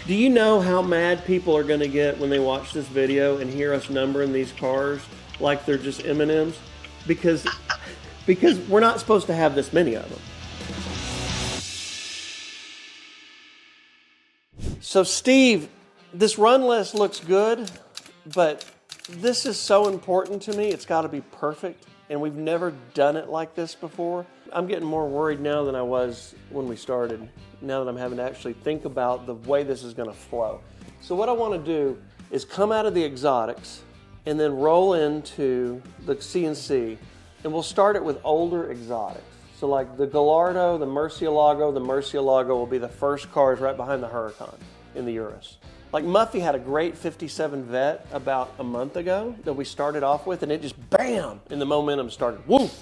Do you know how mad people are going to get when they watch this video and hear us numbering these cars like they're just M&Ms? Because we're not supposed to have this many of them. So Steve, this run list looks good, but this is so important to me. It's got to be perfect, and we've never done it like this before. I'm getting more worried now than I was when we started, now that I'm having to actually think about the way this is going to flow. So what I want to do is come out of the exotics and then roll into the CNC, and we'll start it with older exotics. So like the Gallardo, the Murcielago will be the first cars right behind the Huracan in the Urus. Like Muffy had a great 57 Vet about a month ago that we started off with, and it just bam, and the momentum started, woof.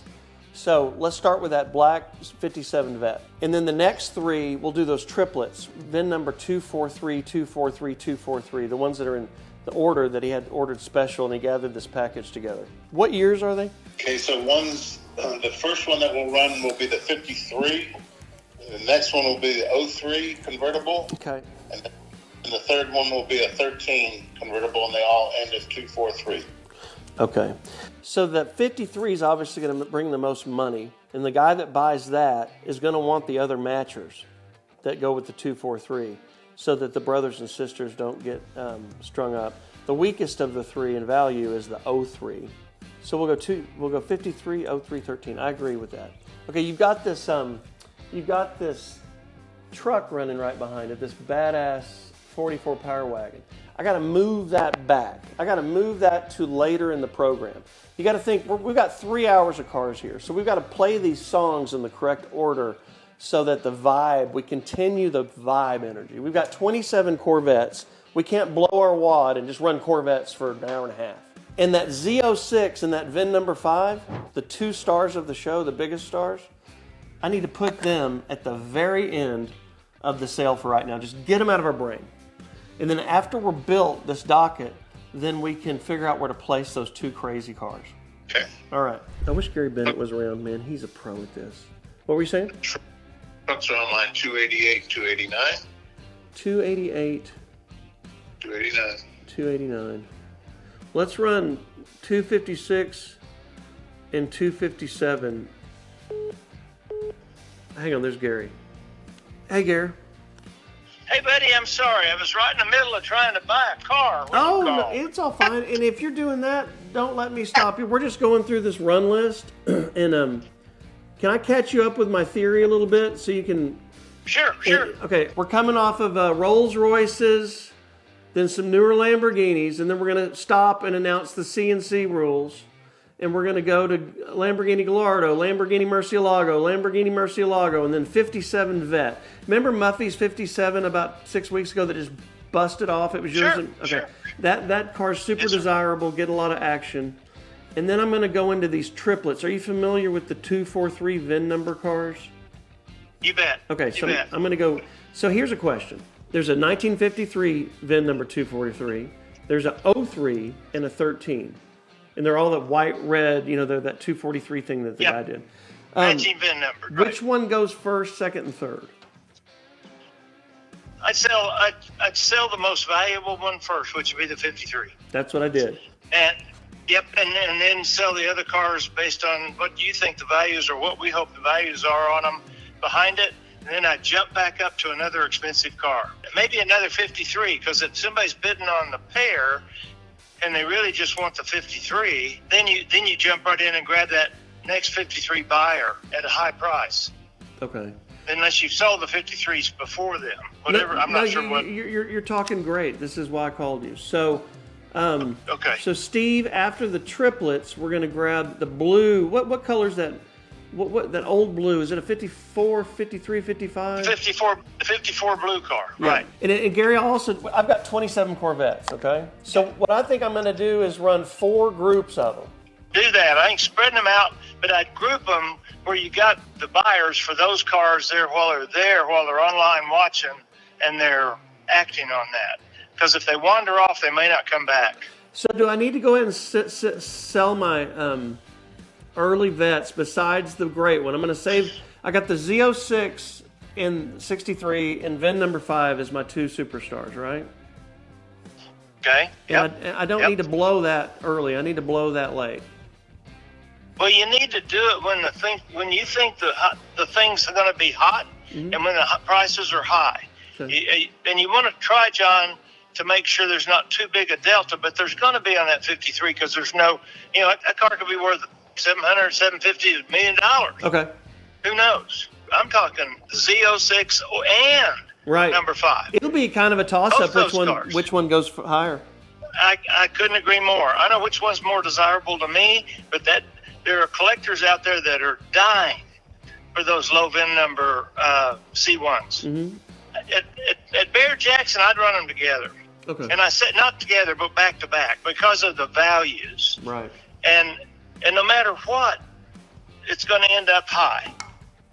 So let's start with that black 57 Vet. And then the next three, we'll do those triplets, VIN number 243, 243, 243, the ones that are in the order that he had ordered special and he gathered this package together. What years are they? Okay, so one's, the first one that we'll run will be the 53. The next one will be the 03 convertible. Okay. And the third one will be a 13 convertible, and they all end as 243. Okay. So that 53 is obviously going to bring the most money, and the guy that buys that is going to want the other matchers that go with the 243 so that the brothers and sisters don't get strung up. The weakest of the three in value is the 03. So we'll go 53, 03, 13. I agree with that. Okay, you've got this truck running right behind it, this badass 44 Power Wagon. I got to move that back. I got to move that to later in the program. You got to think, we've got 3 hours of cars here, so we've got to play these songs in the correct order so that the vibe, we continue the vibe energy. We've got 27 Corvettes. We can't blow our wad and just run Corvettes for an hour and a half. And that Z06 and that VIN number 5, the 2 stars of the show, the biggest stars, I need to put them at the very end of the sale for right now. Just get them out of our brain. And then after we're built, this docket, then we can figure out where to place those 2 crazy cars. Okay. All right. I wish Gary Bennett was around, man. He's a pro at this. What were you saying? Trucks are on line 288, 289. 288. 289. 289. Let's run 256 and 257. Hang on, there's Gary. Hey, Gary. Hey, buddy, I'm sorry. I was right in the middle of trying to buy a car. Oh, no, it's all fine. And if you're doing that, don't let me stop you. We're just going through this run list. And can I catch you up with my theory a little bit so you can... Sure. Okay, we're coming off of Rolls Royces, then some newer Lamborghinis, and then we're going to stop and announce the CNC rules. And we're going to go to Lamborghini Gallardo, Lamborghini Murcielago, and then 57 Vet. Remember Muffy's 57 about 6 weeks ago that just busted off? It was yours. Okay. Sure. That car's super desirable, get a lot of action. And then I'm going to go into these triplets. Are you familiar with the 243 VIN number cars? You bet. Okay, so I'm going to go. So here's a question. There's a 1953 VIN number 243. There's a 03 and a 13. And they're all that white, red, you know, they're that 243 thing that the guy did. Matching VIN number. Right. Which one goes first, second, and third? I'd sell the most valuable one first, which would be the 53. That's what I did. And then sell the other cars based on what you think the values or what we hope the values are on them behind it. And then I jump back up to another expensive car, maybe another 53, because if somebody's bidding on the pair and they really just want the 53, then you jump right in and grab that next 53 buyer at a high price. Okay. Unless you've sold the 53s before them. Whatever, I'm not sure what. You're talking great. This is why I called you. So, okay. So Steve, after the triplets, we're going to grab the blue. What color is that? What that old blue? Is it a 54, 53, 55? 54 blue car, yeah. Right. And Gary, I've got 27 Corvettes, okay? So what I think I'm going to do is run 4 groups of them. Do that. I ain't spreading them out, but I'd group them where you got the buyers for those cars there while they're online watching, and they're acting on that. Because if they wander off, they may not come back. So do I need to go ahead and sell my early vets besides the great one? I'm going to save. I got the Z06 in 63, and VIN number 5 is my 2 superstars, right? Okay. Yep. And I don't need to blow that early. I need to blow that late. Well, you need to do it when you think the things are going to be hot, and when the prices are high. Okay. And you want to try, John, to make sure there's not too big a delta, but there's going to be on that 53 because there's no, a car could be worth $700, $750, $1 million. Okay. Who knows? I'm talking Z06 and number 5. It'll be kind of a toss-up which one goes higher. I couldn't agree more. I know which one's more desirable to me, but there are collectors out there that are dying for those low VIN number C1s. Mm-hmm. At Bear Jackson, I'd run them together. Okay. And I said not together, but back to back because of the values. Right. And no matter what, it's going to end up high.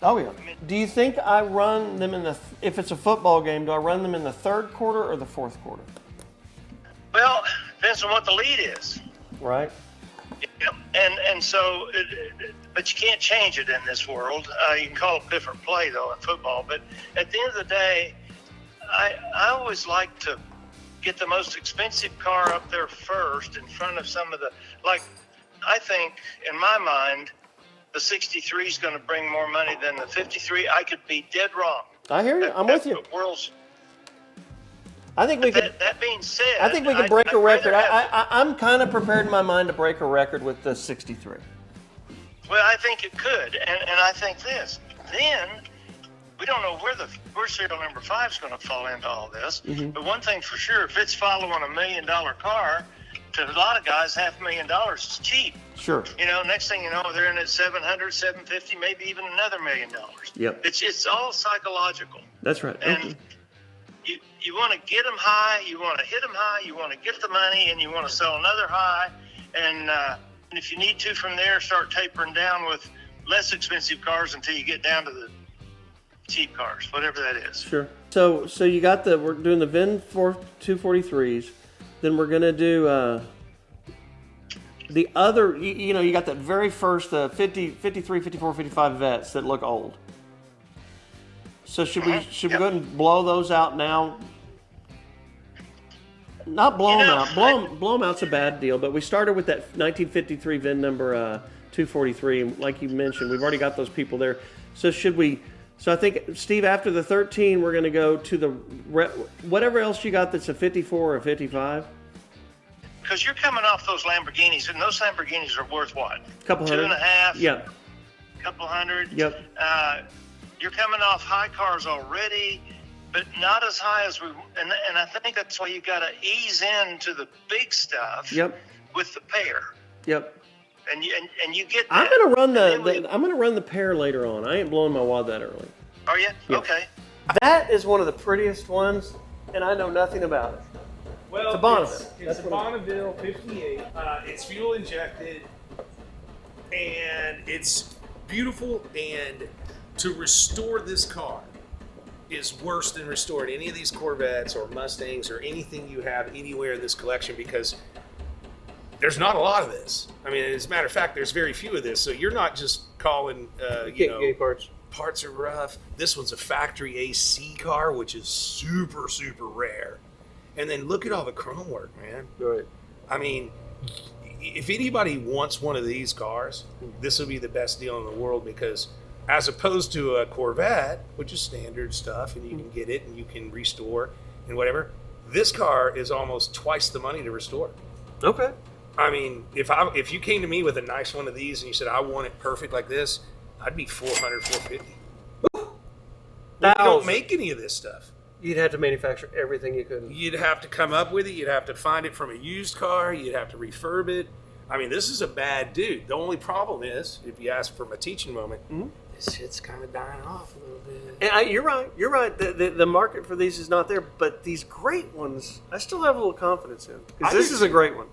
Oh, yeah. Do you think I run them if it's a football game, do I run them in the third quarter or the fourth quarter? Well, depends on what the lead is. Right. And so, but you can't change it in this world. You can call it different play, though, in football. But at the end of the day, I always like to get the most expensive car up there first in front of some of the, I think, in my mind, the 63 is going to bring more money than the 53. I could be dead wrong. I hear you. I'm with you. I think we could. That being said, I think we could break a record. I'm kind of prepared in my mind to break a record with the 63. Well, I think it could, and I think this. Then we don't know where serial number 5 is going to fall into all this. Mm-hmm. But one thing for sure, if it's following $1 million car, to a lot of guys, $500,000 is cheap. Sure. Next thing you know, they're in at 700, 750, maybe even another $1 million. Yep. It's all psychological. That's right. And okay. You want to get them high, you want to hit them high, you want to get the money, and you want to sell another high. And if you need to from there, start tapering down with less expensive cars until you get down to the cheap cars, whatever that is. Sure. So you got we're doing the VIN 243s. Then we're going to do the other, you got that very first 50, 53, 54, 55 vets that look old. So should we go ahead and blow those out now? Not blow them out. Blow them out's a bad deal, but we started with that 1953 VIN number 243, and like you mentioned, we've already got those people there. So I think, Steve, after the 13, we're going to go to the whatever else you got that's a 54 or a 55. Because you're coming off those Lamborghinis, and those Lamborghinis are worth what? Couple hundred. 2.5. Yep. Couple hundred. Yep. You're coming off high cars already, but not as high as and I think that's why you got to ease into the big stuff. Yep. With the pair. Yep. And you get that. I'm gonna run the pair later on. I ain't blowing my wad that early. Are you? Yep. Okay. That is one of the prettiest ones, and I know nothing about it. Well, it's a Bonneville. It's a Bonneville 58. It's fuel injected, and it's beautiful. And to restore this car is worse than restoring any of these Corvettes or Mustangs or anything you have anywhere in this collection, because there's not a lot of this. I mean, as a matter of fact, there's very few of this. So you're not just calling, parts are rough. This one's a factory AC car, which is super, super rare. And then look at all the chrome work, man. Right. I mean, if anybody wants one of these cars, this will be the best deal in the world, because as opposed to a Corvette, which is standard stuff and you can get it and you can restore and whatever, this car is almost twice the money to restore. Okay. I mean, if you came to me with a nice one of these and you said, I want it perfect like this, I'd be $400, $450. But you don't make any of this stuff. You'd have to manufacture everything you could. You'd have to come up with it. You'd have to find it from a used car. You'd have to refurb it. I mean, this is a bad dude. The only problem is, if you ask for my teaching moment, this shit's kind of dying off a little bit. And you're right. You're right. The market for these is not there, but these great ones, I still have a little confidence in, because this is a great one.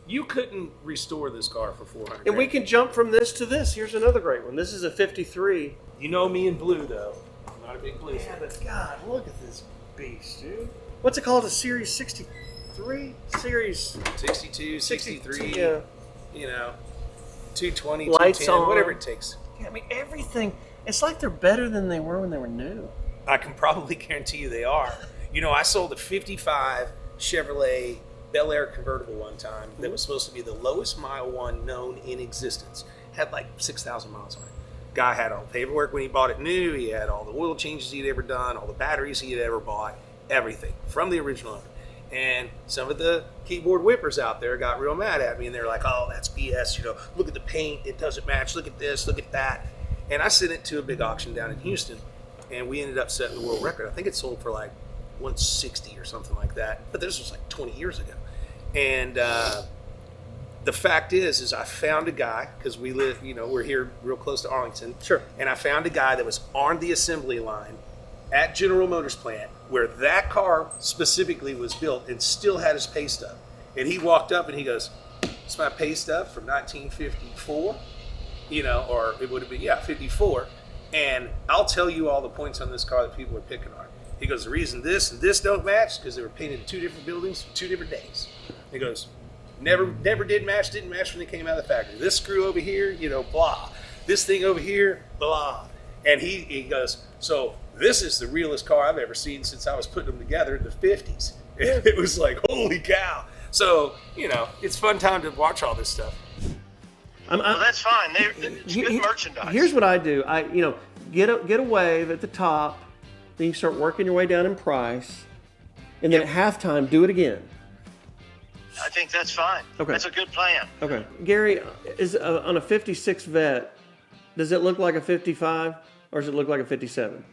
You couldn't restore this car for $400. And we can jump from this to this. Here's another great one. This is a 53. You know me in blue, though. I'm not a big blue fan. But God, look at this beast, dude. What's it called? A Series 63? Series 62, 63. Yeah. 220, lights 210, on, whatever it takes. Yeah, I mean, everything. It's like they're better than they were when they were new. I can probably guarantee you they are. You know, I sold a 55 Chevrolet Bel Air convertible one time that was supposed to be the lowest mile one known in existence. Had like 6,000 miles on it. Guy had all the paperwork when he bought it new. He had all the oil changes he'd ever done, all the batteries he had ever bought, everything from the original owner. And some of the keyboard whippers out there got real mad at me, and they're like, "Oh, that's BS. You know, look at the paint; it doesn't match. Look at this, look at that." And I sent it to a big auction down in Houston, and we ended up setting the world record. I think it sold for like 160 or something like that. But this was like 20 years ago. And the fact is I found a guy, because we live, you know, we're here real close to Arlington. Sure. And I found a guy that was on the assembly line at General Motors plant where that car specifically was built and still had his pay stub. And he walked up and he goes, "It's my pay stub from 1954, you know, or it would have been, 54. And I'll tell you all the points on this car that people are picking on." He goes, "The reason this and this don't match because they were painted in 2 different buildings, 2 different days." He goes, never didn't match when they came out of the factory. This screw over here, you know, blah. This thing over here, blah. And he goes, "So this is the realest car I've ever seen since I was putting them together in the 50s. It was like, holy cow. So, you know, it's fun time to watch all this stuff. Well, that's fine. It's good merchandise. Here's what I do. Get a wave at the top, then you start working your way down in price, and then at halftime, do it again. I think that's fine. Okay. That's a good plan. Okay. Gary, on a 56 Vet, does it look like a 55 or does it look like a 57?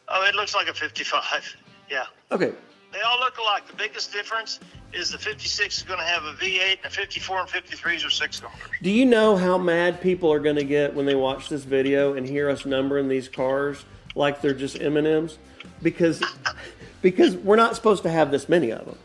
Oh, it looks like a 55. Yeah. Okay. They all look alike. The biggest difference is the 56 is going to have a V8, and the 54 and 53s are 6-cylinders. Do you know how mad people are going to get when they watch this video and hear us numbering these cars like they're just M&Ms? Because we're not supposed to have this many of them.